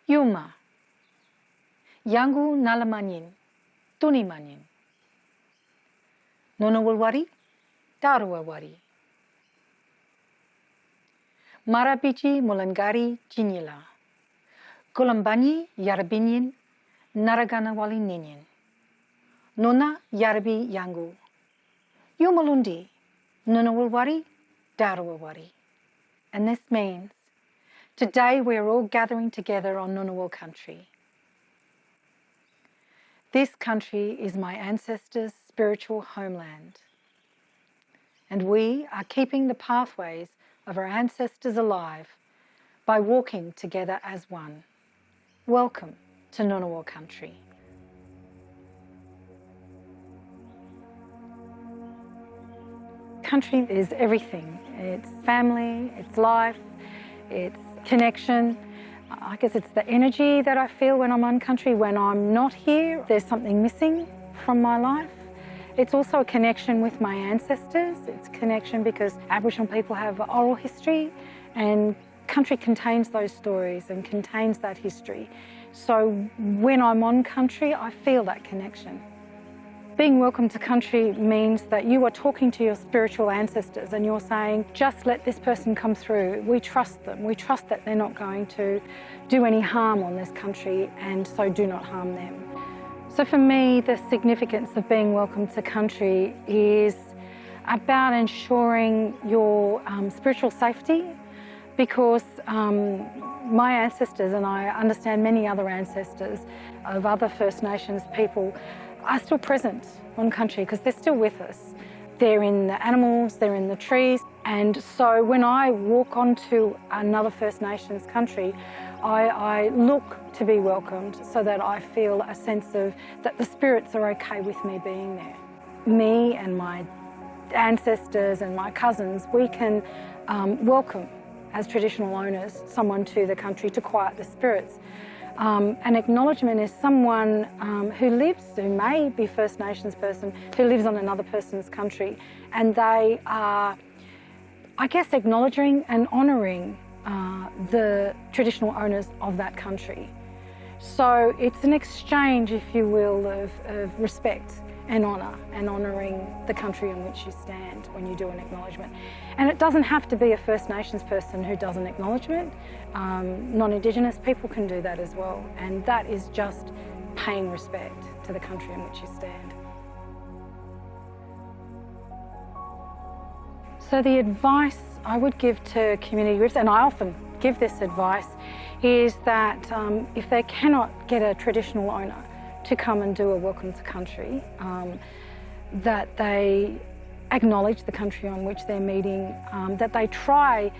Yuma. Yangu nalamanyin, tunimanyin. Nonawalwari, darwawari. Marabici mulangari jinila. Golambani yarabinyin, naraganawali ninyin. Nona yarabi yangu. Yumalundi, nonawalwari, darwawari. And this means, today we are all gathering together on Ngunnawal country. This country is my ancestors' spiritual homeland. And we are keeping the pathways of our ancestors alive by walking together as one. Welcome to Ngunnawal country. Country is everything. It's family, it's life, it's connection. I guess it's the energy that I feel when I'm on country. When I'm not here, there's something missing from my life. It's also a connection with my ancestors. It's a connection because Aboriginal people have oral history, and country contains those stories and contains that history. So when I'm on country, I feel that connection. Being welcome to country means that you are talking to your spiritual ancestors and you're saying, just let this person come through. We trust them. We trust that they're not going to do any harm on this country, and so do not harm them. So for me, the significance of being welcome to country is about ensuring your spiritual safety, because my ancestors, and I understand many other ancestors of other First Nations people, are still present on country because they're still with us. They're in the animals, they're in the trees. And so when I walk onto another First Nations country, I look to be welcomed so that I feel a sense of that the spirits are okay with me being there. Me and my ancestors and my cousins, we can welcome as traditional owners someone to the country to quiet the spirits. An acknowledgement is someone who may be First Nations person, who lives on another person's country, and they are, I guess, acknowledging and honouring the traditional owners of that country. So it's an exchange, if you will, of respect and honour, and honouring the country in which you stand when you do an acknowledgement. And it doesn't have to be a First Nations person who does an acknowledgement. Non-Indigenous people can do that as well, and that is just paying respect to the country in which you stand. So the advice I would give to community groups, and I often give this advice, is that if they cannot get a traditional owner to come and do a welcome to country, that they acknowledge the country on which they're meeting, that they try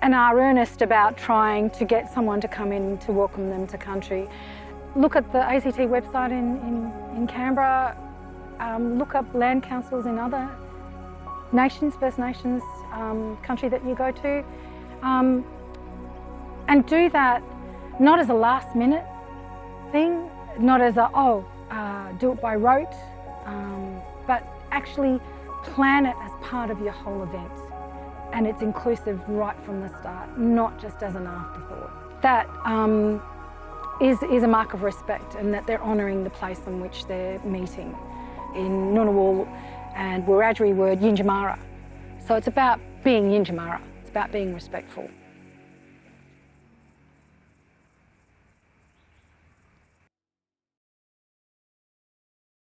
and are earnest about trying to get someone to come in to welcome them to country. Look at the ACT website in Canberra, look up land councils in other nations, First Nations country that you go to, and do that not as a last minute thing, not as do it by rote, but actually plan it as part of your whole event. And it's inclusive right from the start, not just as an afterthought. That is a mark of respect, and that they're honouring the place in which they're meeting. In Ngunnawal and Wiradjuri word, Yinjamara. So it's about being Yinjamara, it's about being respectful.